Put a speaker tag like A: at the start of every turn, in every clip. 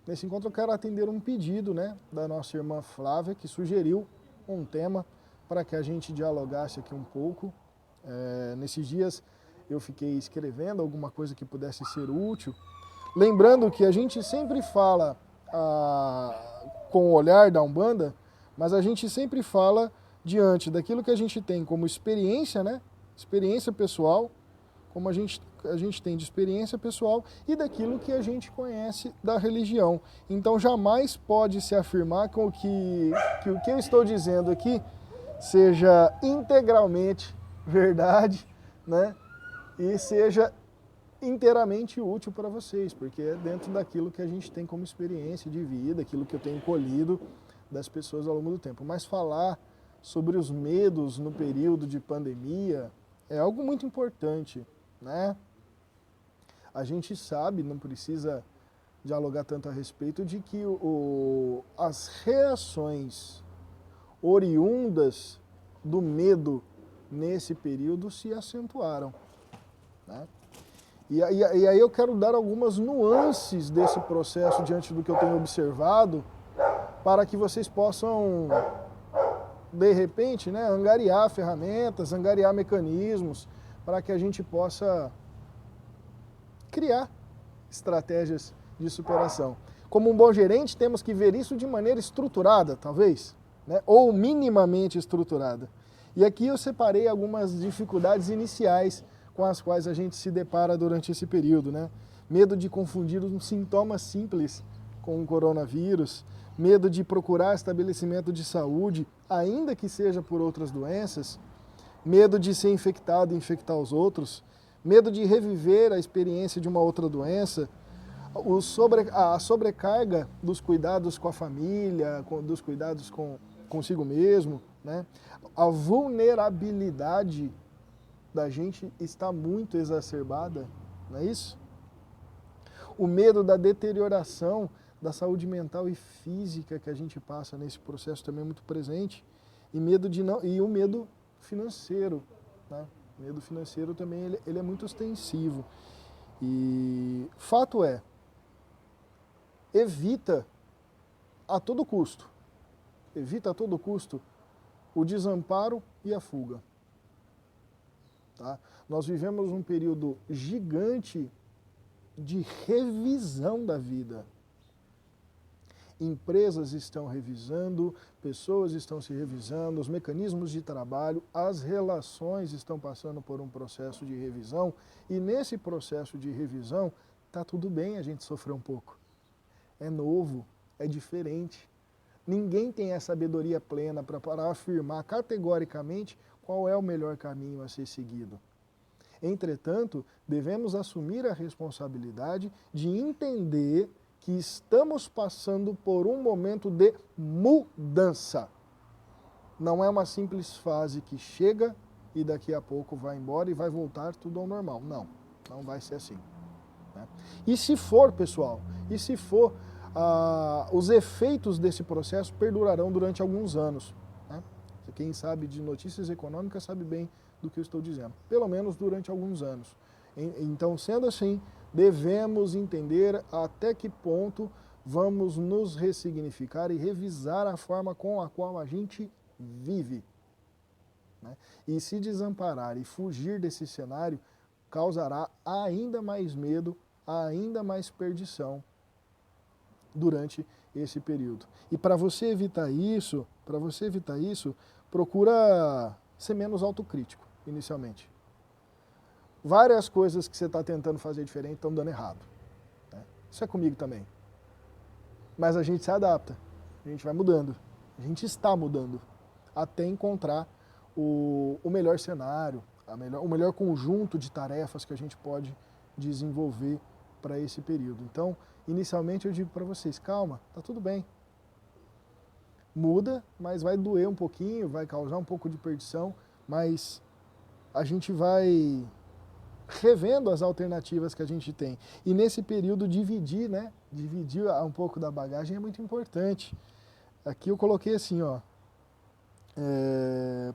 A: nesse encontro eu quero atender um pedido, né, da nossa irmã Flávia, que sugeriu um tema para que a gente dialogasse aqui um pouco. Nesses dias eu fiquei escrevendo alguma coisa que pudesse ser útil, lembrando que a gente sempre fala com o olhar da Umbanda, mas a gente sempre fala diante daquilo que a gente tem como experiência, né? Experiência pessoal, como a gente tem de experiência pessoal e daquilo que a gente conhece da religião. Então jamais pode se afirmar com que o que eu estou dizendo aqui seja integralmente verdade, né? E seja inteiramente útil para vocês, porque é dentro daquilo que a gente tem como experiência de vida, aquilo que eu tenho colhido das pessoas ao longo do tempo. Mas falar sobre os medos no período de pandemia é algo muito importante, né? A gente sabe, não precisa dialogar tanto a respeito, de que as reações oriundas do medo nesse período se acentuaram, né? E aí eu quero dar algumas nuances desse processo diante do que eu tenho observado, para que vocês possam, de repente, né, angariar ferramentas, angariar mecanismos, para que a gente possa criar estratégias de superação. Como um bom gerente, temos que ver isso de maneira estruturada, talvez, né, ou minimamente estruturada. E aqui eu separei algumas dificuldades iniciais com as quais a gente se depara durante esse período, né? Medo de confundir um sintoma simples com o coronavírus, medo de procurar estabelecimento de saúde, ainda que seja por outras doenças, medo de ser infectado e infectar os outros, medo de reviver a experiência de uma outra doença, a sobrecarga dos cuidados com a família, dos cuidados consigo mesmo, né? A vulnerabilidade da gente está muito exacerbada, não é isso? O medo da deterioração da saúde mental e física que a gente passa nesse processo também é muito presente, e o medo financeiro, né? O medo financeiro também ele é muito ostensivo. E fato é, evita a todo custo o desamparo e a fuga. Tá? Nós vivemos um período gigante de revisão da vida. Empresas estão revisando, pessoas estão se revisando, os mecanismos de trabalho, as relações estão passando por um processo de revisão, e nesse processo de revisão tá tudo bem a gente sofrer um pouco. É novo, é diferente. Ninguém tem a sabedoria plena para afirmar categoricamente qual é o melhor caminho a ser seguido. Entretanto, devemos assumir a responsabilidade de entender que estamos passando por um momento de mudança. Não é uma simples fase que chega e daqui a pouco vai embora e vai voltar tudo ao normal. Não, não vai ser assim, né? E se for, pessoal, os efeitos desse processo perdurarão durante alguns anos, né? Quem sabe de notícias econômicas sabe bem do que eu estou dizendo, pelo menos durante alguns anos. Então, sendo assim, devemos entender até que ponto vamos nos ressignificar e revisar a forma com a qual a gente vive, né? E se desamparar e fugir desse cenário causará ainda mais medo, ainda mais perdição durante esse período. E para você evitar isso, procura ser menos autocrítico inicialmente. Várias coisas que você está tentando fazer diferente estão dando errado, né? Isso é comigo também. Mas a gente se adapta, a gente vai mudando, a gente está mudando, até encontrar o melhor cenário, o melhor conjunto de tarefas que a gente pode desenvolver para esse período. Então, inicialmente eu digo para vocês, calma, tá tudo bem. Muda, mas vai doer um pouquinho, vai causar um pouco de perdição, mas a gente vai revendo as alternativas que a gente tem. E nesse período dividir um pouco da bagagem é muito importante. Aqui eu coloquei assim, ó,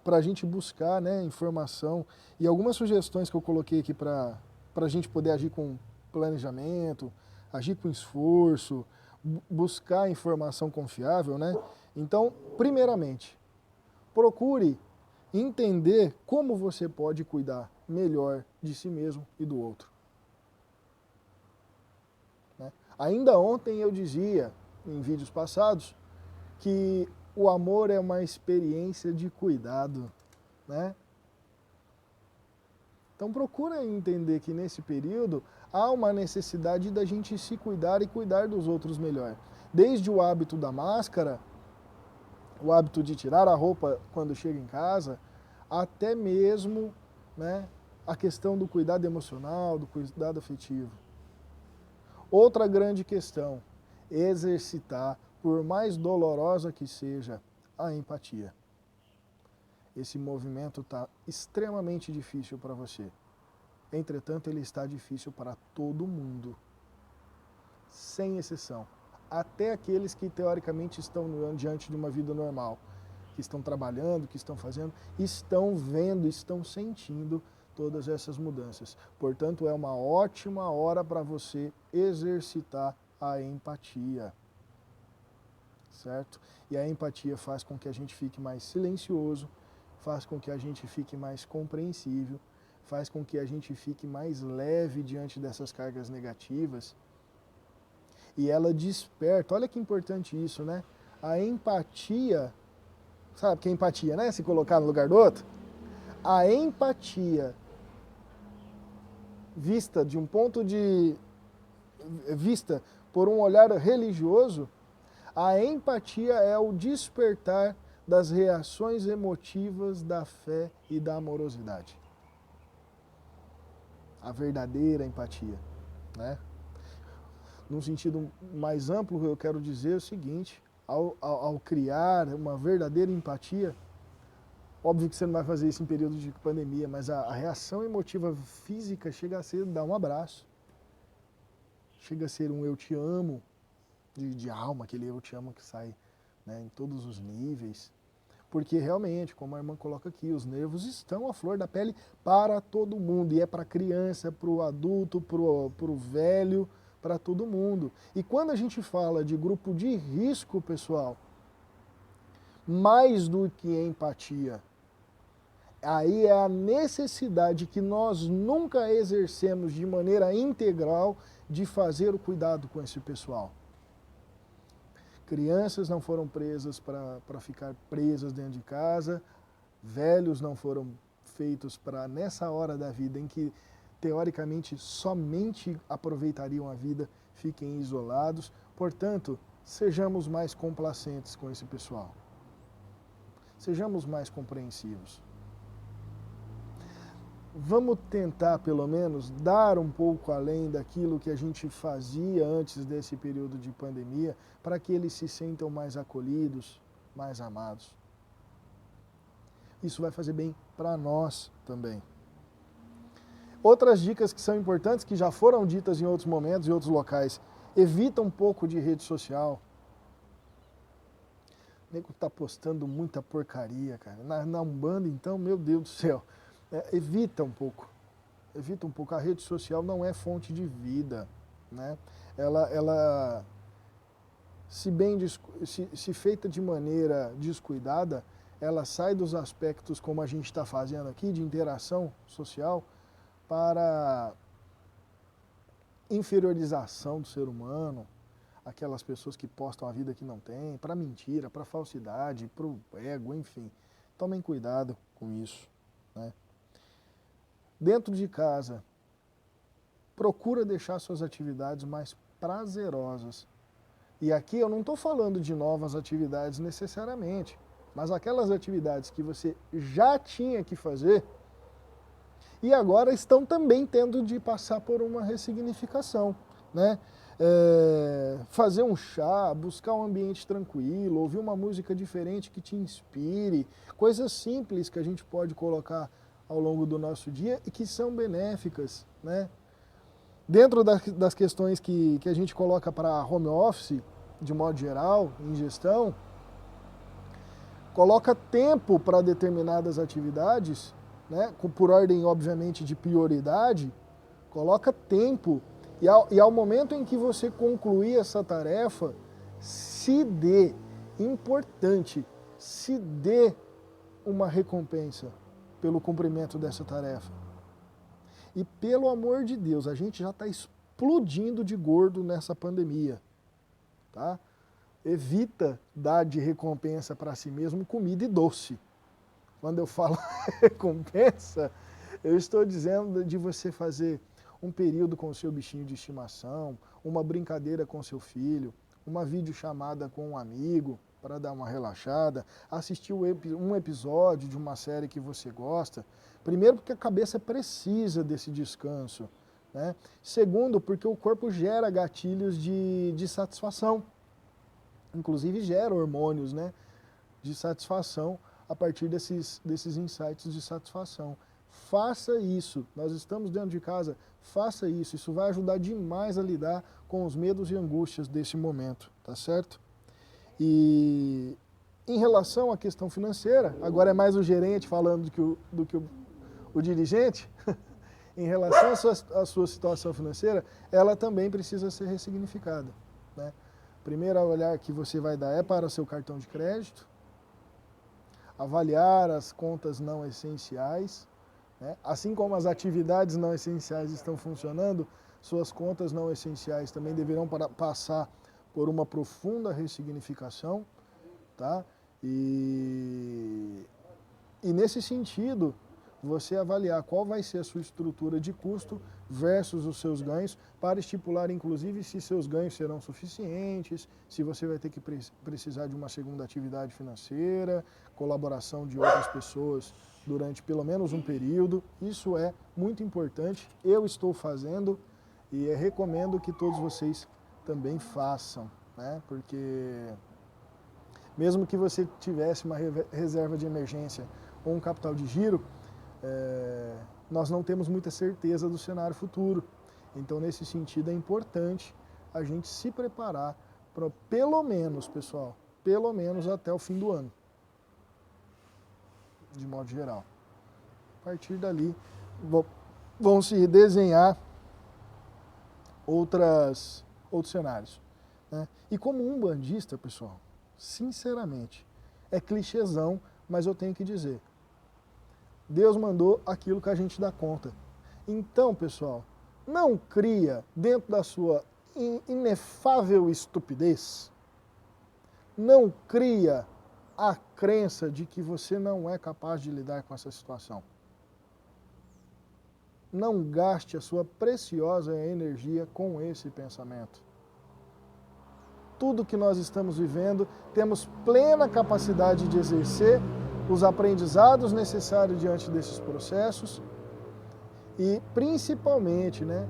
A: para a gente buscar, né, informação e algumas sugestões que eu coloquei aqui para a gente poder agir com planejamento, agir com esforço, buscar informação confiável, né? Então, primeiramente, procure entender como você pode cuidar melhor de si mesmo e do outro. Né? Ainda ontem eu dizia, em vídeos passados, que o amor é uma experiência de cuidado, né? Então procura entender que nesse período há uma necessidade da gente se cuidar e cuidar dos outros melhor. Desde o hábito da máscara, o hábito de tirar a roupa quando chega em casa, até mesmo, né, a questão do cuidado emocional, do cuidado afetivo. Outra grande questão, exercitar, por mais dolorosa que seja, a empatia. Esse movimento está extremamente difícil para você. Entretanto, ele está difícil para todo mundo, sem exceção. Até aqueles que teoricamente estão diante de uma vida normal, que estão trabalhando, que estão fazendo, estão vendo, estão sentindo todas essas mudanças. Portanto, é uma ótima hora para você exercitar a empatia, certo? E a empatia faz com que a gente fique mais silencioso, faz com que a gente fique mais compreensível, faz com que a gente fique mais leve diante dessas cargas negativas. E ela desperta, olha que importante isso, né? A empatia, sabe que é empatia, né? Se colocar no lugar do outro. A empatia, vista de um ponto de... vista por um olhar religioso, a empatia é o despertar das reações emotivas da fé e da amorosidade. A verdadeira empatia, né? Num sentido mais amplo, eu quero dizer o seguinte, ao criar uma verdadeira empatia, óbvio que você não vai fazer isso em período de pandemia, mas a reação emotiva física chega a ser dar um abraço, chega a ser um eu te amo, de alma, aquele eu te amo que sai, né, em todos os níveis. Porque realmente, como a irmã coloca aqui, os nervos estão à flor da pele para todo mundo. E é para a criança, para o adulto, para o velho, para todo mundo. E quando a gente fala de grupo de risco, pessoal, mais do que empatia, aí é a necessidade que nós nunca exercemos de maneira integral de fazer o cuidado com esse pessoal. Crianças não foram presas para ficar presas dentro de casa, velhos não foram feitos para, nessa hora da vida em que, teoricamente, somente aproveitariam a vida, fiquem isolados. Portanto, sejamos mais complacentes com esse pessoal. Sejamos mais compreensivos. Vamos tentar, pelo menos, dar um pouco além daquilo que a gente fazia antes desse período de pandemia, para que eles se sintam mais acolhidos, mais amados. Isso vai fazer bem para nós também. Outras dicas que são importantes, que já foram ditas em outros momentos e outros locais. Evita um pouco de rede social. O nego tá postando muita porcaria, cara. Na Umbanda, então, meu Deus do céu. Evita um pouco. Evita um pouco. A rede social não é fonte de vida, né? Ela se feita de maneira descuidada, ela sai dos aspectos como a gente está fazendo aqui, de interação social, para inferiorização do ser humano, aquelas pessoas que postam a vida que não tem, para mentira, para falsidade, para o ego, enfim. Tomem cuidado com isso, né? Dentro de casa, procura deixar suas atividades mais prazerosas. E aqui eu não estou falando de novas atividades necessariamente, mas aquelas atividades que você já tinha que fazer e agora estão também tendo de passar por uma ressignificação, né? Fazer um chá, buscar um ambiente tranquilo, ouvir uma música diferente que te inspire, coisas simples que a gente pode colocar ao longo do nosso dia e que são benéficas, né? Dentro das questões que a gente coloca para home office, de modo geral, em gestão, coloca tempo para determinadas atividades, né? Por ordem, obviamente, de prioridade, coloca tempo E ao momento em que você concluir essa tarefa, se dê, importante, se dê uma recompensa pelo cumprimento dessa tarefa. E pelo amor de Deus, a gente já está explodindo de gordo nessa pandemia, tá? Evita dar de recompensa para si mesmo comida e doce. Quando eu falo recompensa, eu estou dizendo de você fazer um período com o seu bichinho de estimação, uma brincadeira com seu filho, uma videochamada com um amigo para dar uma relaxada, assistir um episódio de uma série que você gosta. Primeiro, porque a cabeça precisa desse descanso, né? Segundo, porque o corpo gera gatilhos de satisfação. Inclusive gera hormônios, né, de satisfação a partir desses insights de satisfação. Faça isso, nós estamos dentro de casa, faça isso, isso vai ajudar demais a lidar com os medos e angústias desse momento, tá certo? E em relação à questão financeira, agora é mais o gerente falando do que o dirigente, em relação à sua situação financeira, ela também precisa ser ressignificada, né? Primeiro olhar que você vai dar é para o seu cartão de crédito, avaliar as contas não essenciais, né? Assim como as atividades não essenciais estão funcionando, suas contas não essenciais também deverão passar por uma profunda ressignificação, tá? E nesse sentido, você avaliar qual vai ser a sua estrutura de custo versus os seus ganhos, para estipular inclusive se seus ganhos serão suficientes, se você vai ter que precisar de uma segunda atividade financeira, colaboração de outras pessoas durante pelo menos um período. Isso é muito importante, eu estou fazendo e recomendo que todos vocês também façam, né? Porque mesmo que você tivesse uma reserva de emergência ou um capital de giro, nós não temos muita certeza do cenário futuro. Então, nesse sentido, é importante a gente se preparar para, pelo menos, pessoal, pelo menos até o fim do ano, de modo geral. A partir dali, vão se desenhar outros cenários, né? E como umbandista, pessoal, sinceramente, é clichêzão, mas eu tenho que dizer, Deus mandou aquilo que a gente dá conta. Então, pessoal, não cria dentro da sua inefável estupidez, não cria a crença de que você não é capaz de lidar com essa situação. Não gaste a sua preciosa energia com esse pensamento. Tudo que nós estamos vivendo, temos plena capacidade de exercer os aprendizados necessários diante desses processos e, principalmente, né,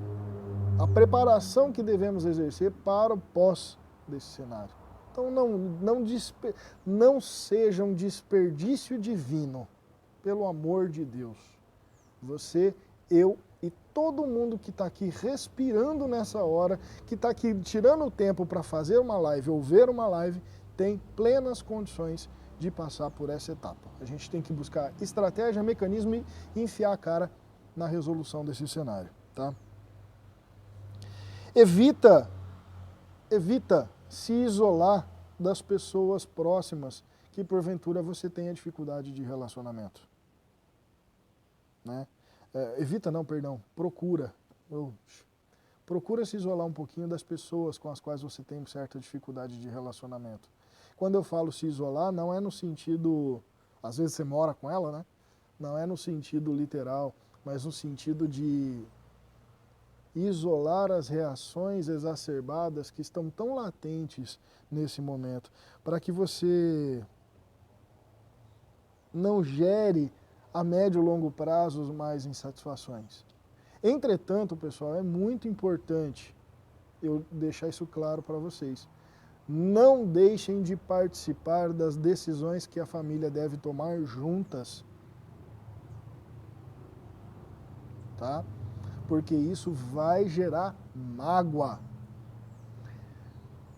A: a preparação que devemos exercer para o pós desse cenário. Então, não seja um desperdício divino, pelo amor de Deus. Você, eu e todo mundo que está aqui respirando nessa hora, que está aqui tirando o tempo para fazer uma live ou ver uma live, tem plenas condições de passar por essa etapa. A gente tem que buscar estratégia, mecanismo e enfiar a cara na resolução desse cenário, tá? Evita se isolar das pessoas próximas que porventura você tenha dificuldade de relacionamento, né? Procura se isolar um pouquinho das pessoas com as quais você tem certa dificuldade de relacionamento. Quando eu falo se isolar, não é no sentido, às vezes você mora com ela, né? Não é no sentido literal, mas no sentido de isolar as reações exacerbadas que estão tão latentes nesse momento, para que você não gere a médio e longo prazo mais insatisfações. Entretanto, pessoal, é muito importante eu deixar isso claro para vocês. Não deixem de participar das decisões que a família deve tomar juntas, tá? Porque isso vai gerar mágoa.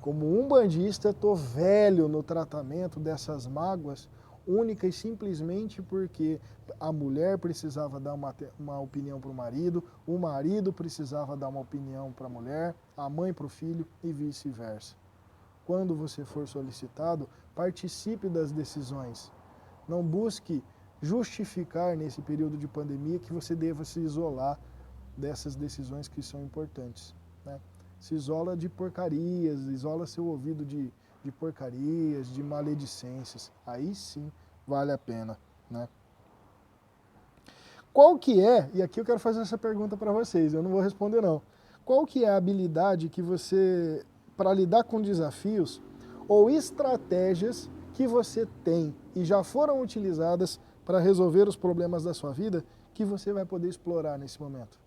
A: Como umbandista, eu estou velho no tratamento dessas mágoas, única e simplesmente porque a mulher precisava dar uma opinião para o marido precisava dar uma opinião para a mulher, a mãe para o filho e vice-versa. Quando você for solicitado, participe das decisões. Não busque justificar nesse período de pandemia que você deva se isolar dessas decisões que são importantes, né? Se isola de porcarias, isola seu ouvido de porcarias, de maledicências. Aí sim vale a pena, né? Qual que é, e aqui eu quero fazer essa pergunta para vocês, eu não vou responder não. Qual que é a habilidade que você, para lidar com desafios, ou estratégias que você tem e já foram utilizadas para resolver os problemas da sua vida, que você vai poder explorar nesse momento?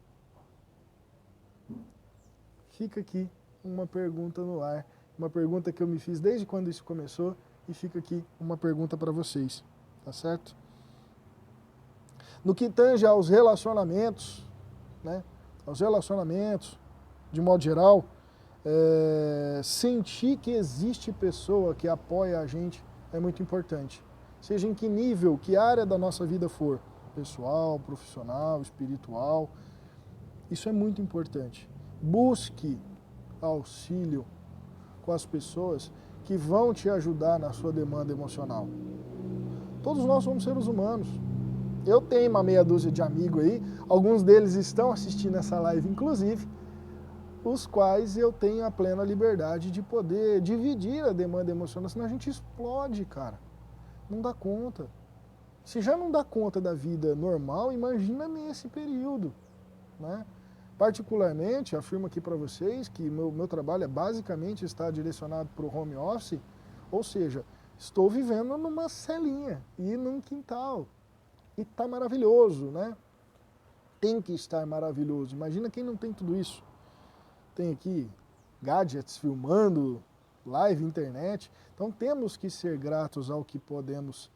A: Fica aqui uma pergunta no ar, uma pergunta que eu me fiz desde quando isso começou, e fica aqui uma pergunta para vocês, tá certo? No que tange aos relacionamentos, né? Aos relacionamentos, de modo geral, sentir que existe pessoa que apoia a gente é muito importante. Seja em que nível, que área da nossa vida for, pessoal, profissional, espiritual, isso é muito importante. Busque auxílio com as pessoas que vão te ajudar na sua demanda emocional. Todos nós somos seres humanos. Eu tenho uma meia dúzia de amigos aí, alguns deles estão assistindo essa live, inclusive, os quais eu tenho a plena liberdade de poder dividir a demanda emocional, senão a gente explode, cara. Não dá conta. Se já não dá conta da vida normal, imagina nesse período, né? Particularmente, afirmo aqui para vocês que meu trabalho basicamente está direcionado para o home office, ou seja, estou vivendo numa celinha e num quintal. E está maravilhoso, né? Tem que estar maravilhoso. Imagina quem não tem tudo isso. Tem aqui gadgets filmando, live, internet. Então temos que ser gratos ao que podemos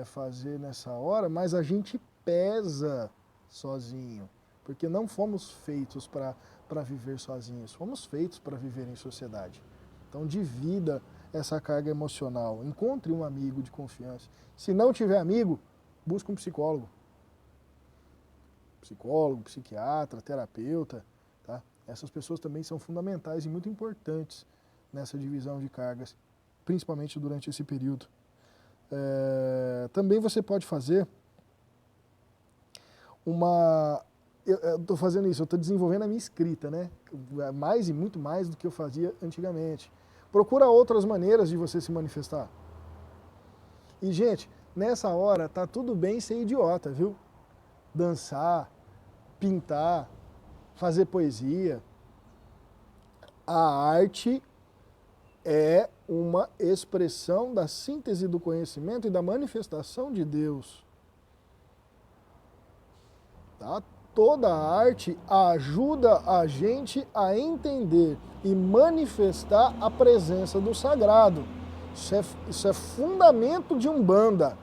A: fazer nessa hora, mas a gente pesa sozinho. Porque não fomos feitos para viver sozinhos, fomos feitos para viver em sociedade. Então divida essa carga emocional, encontre um amigo de confiança. Se não tiver amigo, busque um psicólogo. Psicólogo, psiquiatra, terapeuta, tá? Essas pessoas também são fundamentais e muito importantes nessa divisão de cargas, principalmente durante esse período. Também você pode fazer eu estou fazendo isso, eu estou desenvolvendo a minha escrita, né? Mais e muito mais do que eu fazia antigamente. Procura outras maneiras de você se manifestar. E, gente, nessa hora tá tudo bem ser idiota, viu? Dançar, pintar, fazer poesia. A arte é uma expressão da síntese do conhecimento e da manifestação de Deus. Tá? Toda a arte ajuda a gente a entender e manifestar a presença do sagrado. Isso é fundamento de Umbanda.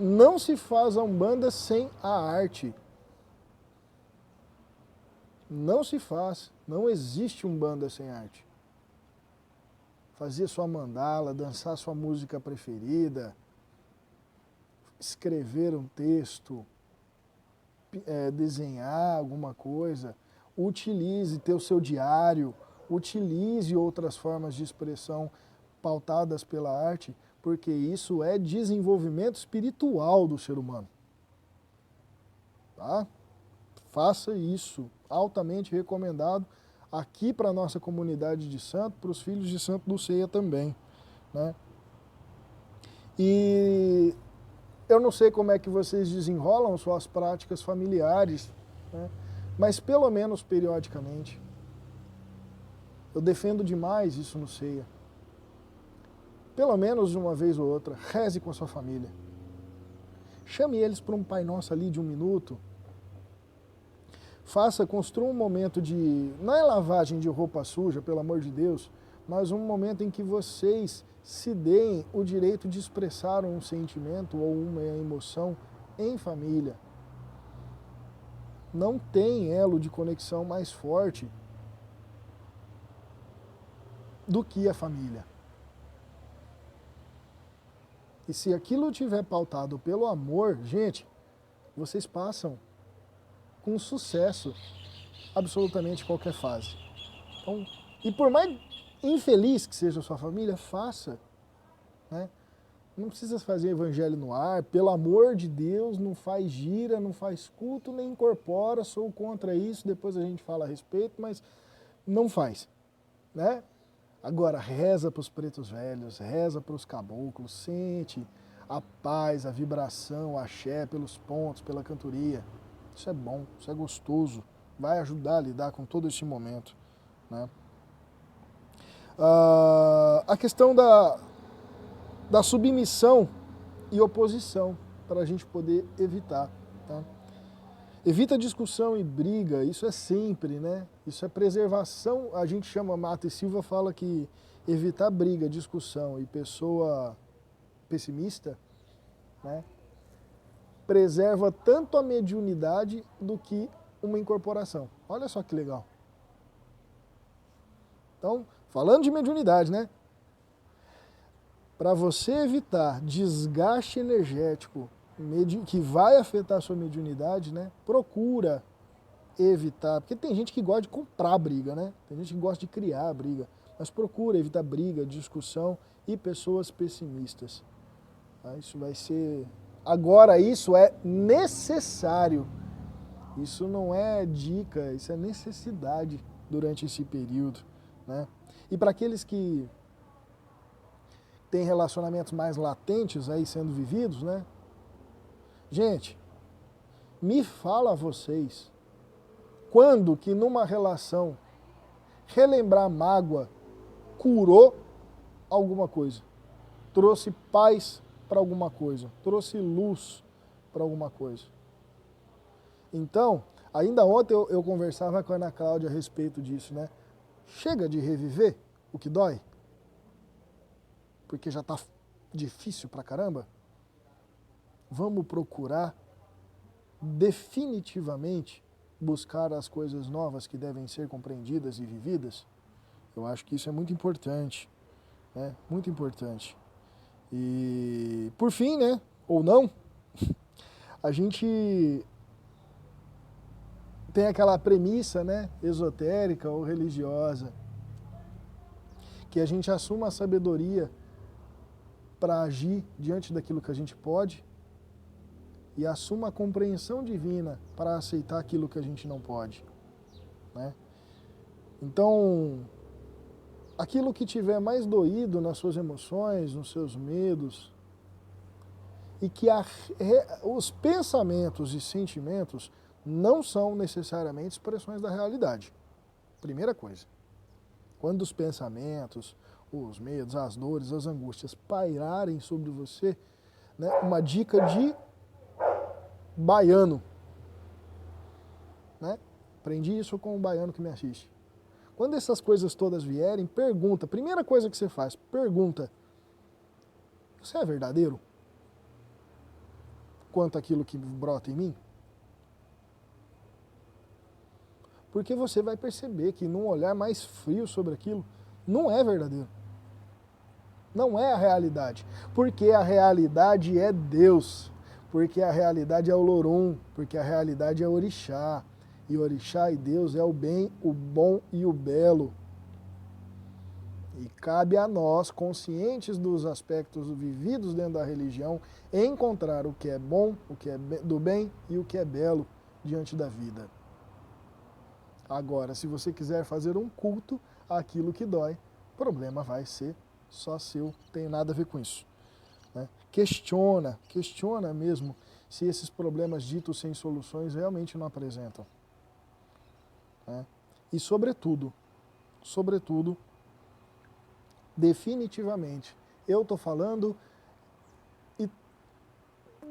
A: Não se faz a Umbanda sem a arte. Não se faz. Não existe Umbanda sem arte. Fazer sua mandala, dançar sua música preferida, escrever um texto, desenhar alguma coisa, utilize, ter o seu diário, utilize outras formas de expressão pautadas pela arte, porque isso é desenvolvimento espiritual do ser humano. Tá? Faça isso, altamente recomendado aqui para a nossa comunidade de santo, para os filhos de santo do Ceia também, né? E eu não sei como é que vocês desenrolam suas práticas familiares, né? Mas pelo menos periodicamente. Eu defendo demais isso no Ceia. Pelo menos uma vez ou outra, reze com a sua família. Chame eles para um Pai Nosso ali de 1 minuto. Construa um momento de, não é lavagem de roupa suja, pelo amor de Deus, mas um momento em que vocês se deem o direito de expressar um sentimento ou uma emoção em família. Não tem elo de conexão mais forte do que a família. E se aquilo estiver pautado pelo amor, gente, vocês passam com sucesso absolutamente qualquer fase. Então, e por mais infeliz que seja a sua família, faça, né? Não precisa fazer evangelho no ar, pelo amor de Deus, não faz gira, não faz culto, nem incorpora, sou contra isso, depois a gente fala a respeito, mas não faz, né? Agora, reza para os pretos velhos, reza para os caboclos, sente a paz, a vibração, a axé pelos pontos, pela cantoria. Isso é bom, isso é gostoso, vai ajudar a lidar com todo esse momento, né? A questão da submissão e oposição, para a gente poder evitar, tá? Evita discussão e briga, isso é sempre, né? Isso é preservação, a gente chama, Mata e Silva fala que evitar briga, discussão e pessoa pessimista, né? Preserva tanto a mediunidade do que uma incorporação. Olha só que legal. Então, falando de mediunidade, né? Para você evitar desgaste energético que vai afetar a sua mediunidade, né? Procura evitar, porque tem gente que gosta de comprar briga, né? Tem gente que gosta de criar briga, mas procura evitar briga, discussão e pessoas pessimistas. Isso vai ser... Agora, isso é necessário. Isso não é dica, isso é necessidade durante esse período, né? E para aqueles que têm relacionamentos mais latentes aí sendo vividos, né? Gente, me fala a vocês, quando que numa relação relembrar mágoa curou alguma coisa? Trouxe paz para alguma coisa? Trouxe luz para alguma coisa? Então, ainda ontem eu conversava com a Ana Cláudia a respeito disso, né? Chega de reviver o que dói, porque já está difícil pra caramba. Vamos procurar definitivamente buscar as coisas novas que devem ser compreendidas e vividas. Eu acho que isso é muito importante, né? Muito importante. E, por fim, né? Ou não, a gente tem aquela premissa, né? Esotérica ou religiosa, que a gente assuma a sabedoria para agir diante daquilo que a gente pode e assuma a compreensão divina para aceitar aquilo que a gente não pode, né? Então, aquilo que tiver mais doído nas suas emoções, nos seus medos, e que os pensamentos e sentimentos não são necessariamente expressões da realidade. Primeira coisa, quando os pensamentos, os medos, as dores, as angústias pairarem sobre você, né, uma dica de baiano, né? Aprendi isso com um baiano que me assiste. Quando essas coisas todas vierem, pergunta, primeira coisa que você faz, pergunta, você é verdadeiro quanto àquilo que brota em mim? Porque você vai perceber que num olhar mais frio sobre aquilo, não é verdadeiro. Não é a realidade. Porque a realidade é Deus. Porque a realidade é o Lorum. Porque a realidade é o Orixá. E Orixá e Deus é o bem, o bom e o belo. E cabe a nós, conscientes dos aspectos vividos dentro da religião, encontrar o que é bom, o que é do bem e o que é belo diante da vida. Agora, se você quiser fazer um culto àquilo que dói, o problema vai ser só seu, tem nada a ver com isso, né? Questiona mesmo se esses problemas ditos sem soluções realmente não apresentam, né? E sobretudo, definitivamente, eu estou falando e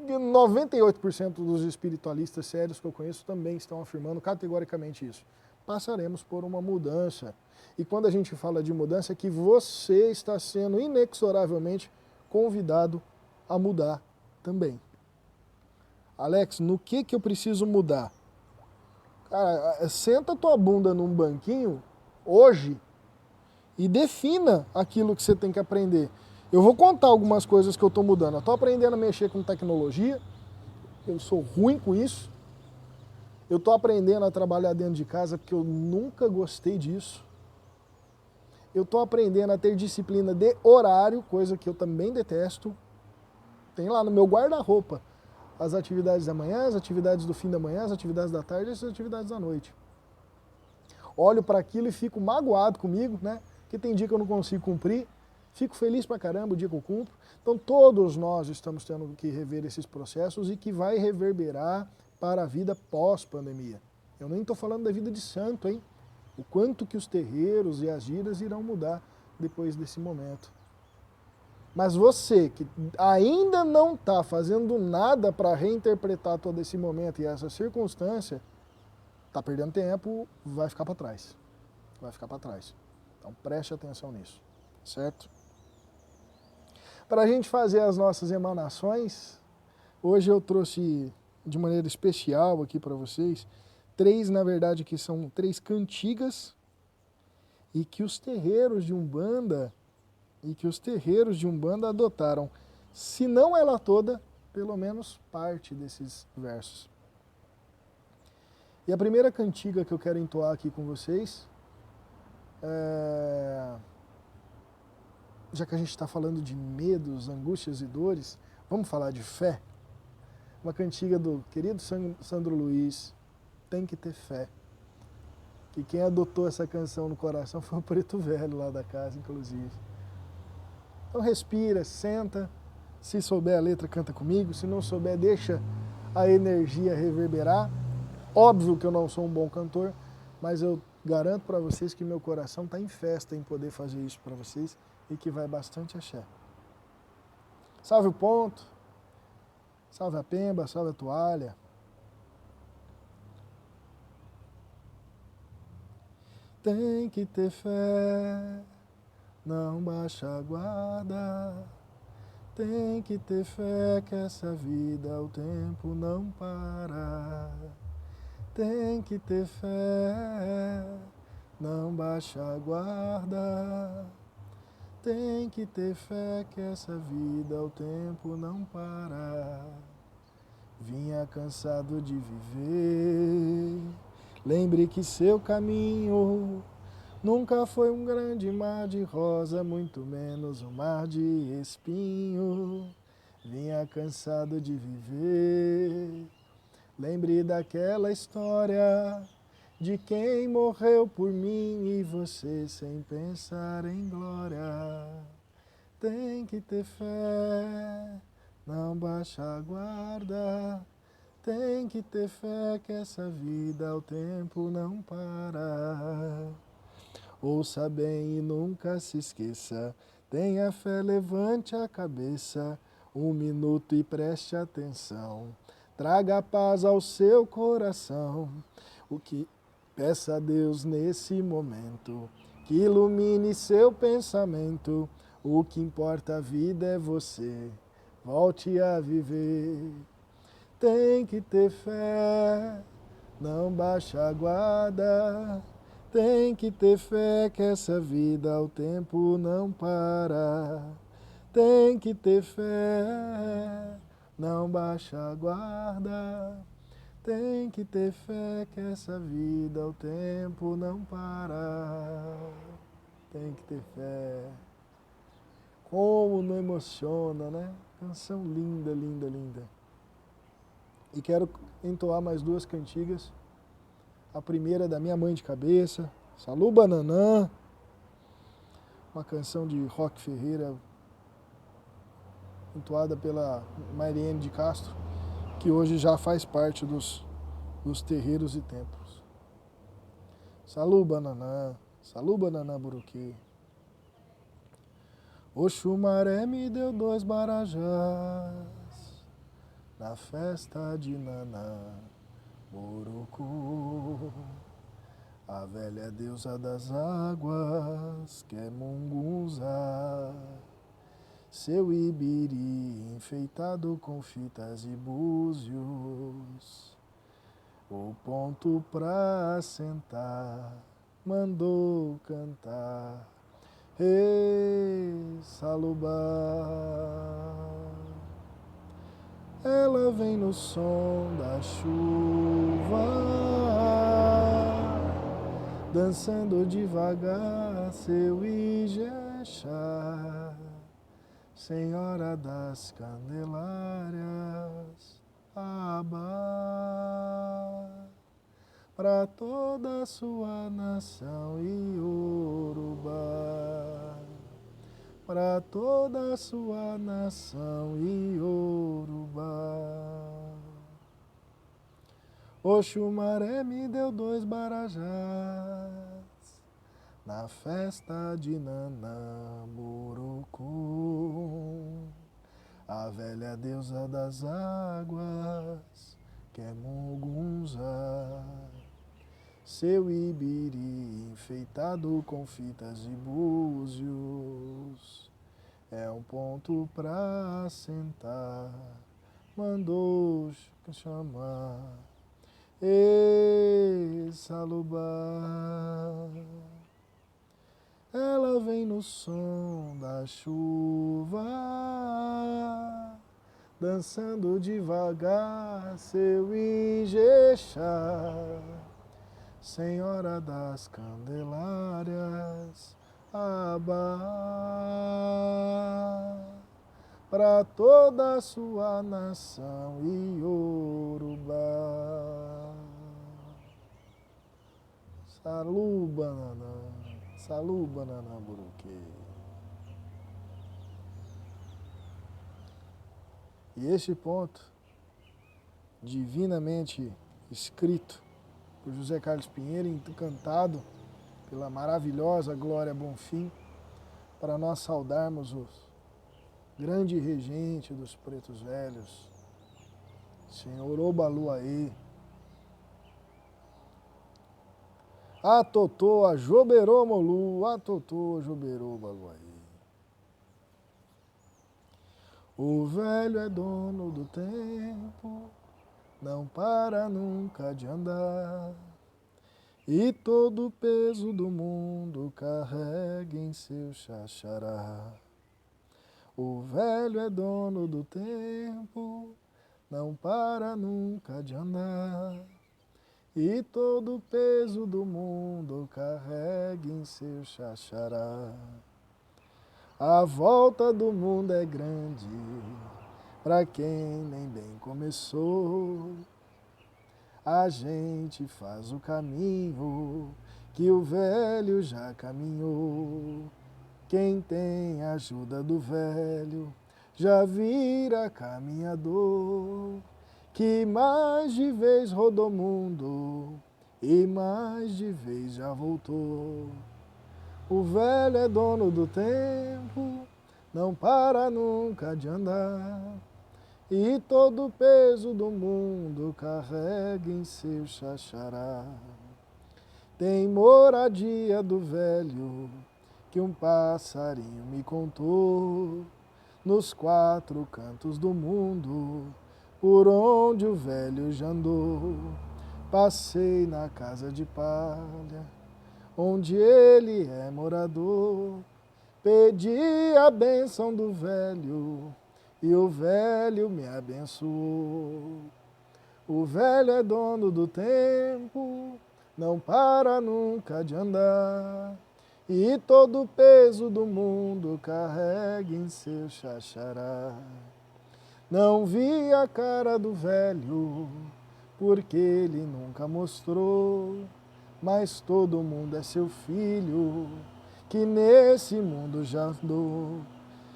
A: 98% dos espiritualistas sérios que eu conheço também estão afirmando categoricamente isso. Passaremos por uma mudança. E quando a gente fala de mudança, é que você está sendo inexoravelmente convidado a mudar também. Alex, no que eu preciso mudar? Cara, senta tua bunda num banquinho hoje e defina aquilo que você tem que aprender. Eu vou contar algumas coisas que eu estou mudando. Eu estou aprendendo a mexer com tecnologia, eu sou ruim com isso. Eu estou aprendendo a trabalhar dentro de casa porque eu nunca gostei disso. Eu estou aprendendo a ter disciplina de horário, coisa que eu também detesto. Tem lá no meu guarda-roupa as atividades da manhã, as atividades do fim da manhã, as atividades da tarde e as atividades da noite. Olho para aquilo e fico magoado comigo, né? Porque tem dia que eu não consigo cumprir. Fico feliz pra caramba o dia que eu cumpro. Então todos nós estamos tendo que rever esses processos e que vai reverberar para a vida pós-pandemia. Eu nem estou falando da vida de santo, hein? O quanto que os terreiros e as giras irão mudar depois desse momento. Mas você que ainda não está fazendo nada para reinterpretar todo esse momento e essa circunstância, está perdendo tempo, vai ficar para trás. Vai ficar para trás. Então preste atenção nisso, certo? Para a gente fazer as nossas emanações, hoje eu trouxe de maneira especial aqui para vocês, na verdade, que são 3 cantigas e que os terreiros de Umbanda adotaram, se não ela toda, pelo menos parte desses versos. E a primeira cantiga que eu quero entoar aqui com vocês, já que a gente está falando de medos, angústias e dores, vamos falar de fé? Uma cantiga do querido Sandro Luiz, Tem que Ter Fé. Que quem adotou essa canção no coração foi o Preto Velho lá da casa, inclusive. Então respira, senta, se souber a letra canta comigo, se não souber deixa a energia reverberar. Óbvio que eu não sou um bom cantor, mas eu garanto para vocês que meu coração está em festa em poder fazer isso para vocês e que vai bastante axé. Salve o ponto, salve a pemba, salve a toalha. Tem que ter fé, não baixa a guarda. Tem que ter fé que essa vida o tempo não para. Tem que ter fé, não baixa a guarda. Tem que ter fé que essa vida o tempo não para. Vinha cansado de viver. Lembre que seu caminho nunca foi um grande mar de rosa, muito menos um mar de espinho. Vinha cansado de viver. Lembre daquela história de quem morreu por mim e você sem pensar em glória. Tem que ter fé, não baixa a guarda. Tem que ter fé que essa vida o tempo não para. Ouça bem e nunca se esqueça. Tenha fé, levante a cabeça. 1 minuto e preste atenção. Traga paz ao seu coração. O que peça a Deus nesse momento, que ilumine seu pensamento. O que importa a vida é você. Volte a viver. Tem que ter fé, não baixa a guarda. Tem que ter fé que essa vida o tempo não para. Tem que ter fé, não baixa a guarda. Tem que ter fé que essa vida o tempo não para. Tem que ter fé. Como não emociona, né? Canção linda, linda, linda. E quero entoar mais 2 cantigas. A primeira é da Minha Mãe de Cabeça, Salu Bananã, uma canção de Roque Ferreira, entoada pela Mariene de Castro, que hoje já faz parte dos terreiros e templos. Salu Bananã Buruquê. Oxumaré me deu 2 barajás na festa de Nanã Burucu. A velha deusa das águas, que é Mungunzá, seu ibiri enfeitado com fitas e búzios, o ponto pra sentar mandou cantar. Ei, Salubá. Ela vem no som da chuva, dançando devagar seu Ijexá, Senhora das Candelárias, Abá, para toda a sua nação Iorubá, para toda a sua nação Iorubá. Oxumaré me deu 2 barajás na festa de Nanamburucum, a velha deusa das águas, que é Mugunzá. Seu ibiri enfeitado com fitas de búzios é um ponto pra sentar, mandou chamar. Ei, Salubá, ela vem no som da chuva, dançando devagar seu Ijexá, Senhora das Candelárias, Abá, para toda a sua nação Iorubá. Saluba Nanamburuque. E este ponto, divinamente escrito por José Carlos Pinheiro, encantado pela maravilhosa Glória Bonfim, para nós saudarmos o grande regente dos pretos velhos, Senhor Obaluaê, Atotô, Ajoberô Molu, Atotô, Ajoberô Baluaê. O velho é dono do tempo, não para nunca de andar, e todo o peso do mundo carrega em seu xaxará. O velho é dono do tempo, não para nunca de andar, e todo o peso do mundo carrega em seu xaxará. A volta do mundo é grande, pra quem nem bem começou. A gente faz o caminho que o velho já caminhou. Quem tem a ajuda do velho já vira caminhador, que mais de vez rodou o mundo e mais de vez já voltou. O velho é dono do tempo, não para nunca de andar, e todo o peso do mundo carrega em seu xaxará. Tem moradia do velho, que um passarinho me contou, nos 4 cantos do mundo, por onde o velho já andou. Passei na casa de palha, onde ele é morador, pedi a bênção do velho, e o velho me abençoou. O velho é dono do tempo, não para nunca de andar, e todo o peso do mundo carrega em seu xaxará. Não vi a cara do velho, porque ele nunca mostrou, mas todo mundo é seu filho, que nesse mundo já andou.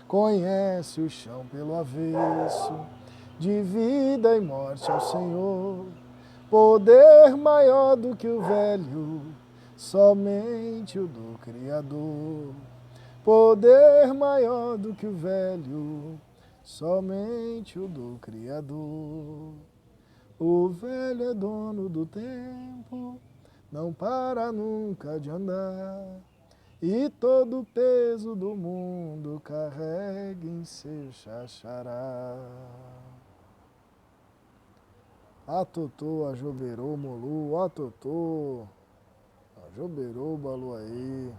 A: Conhece o chão pelo avesso, de vida e morte ao Senhor. Poder maior do que o velho, somente o do Criador. Poder maior do que o velho, somente o do Criador. O velho é dono do tempo, não para nunca de andar, e todo o peso do mundo carrega em seu xaxará. Atotô, Ajoberô, Molu, Atotô, Ajoberô, Baluaê.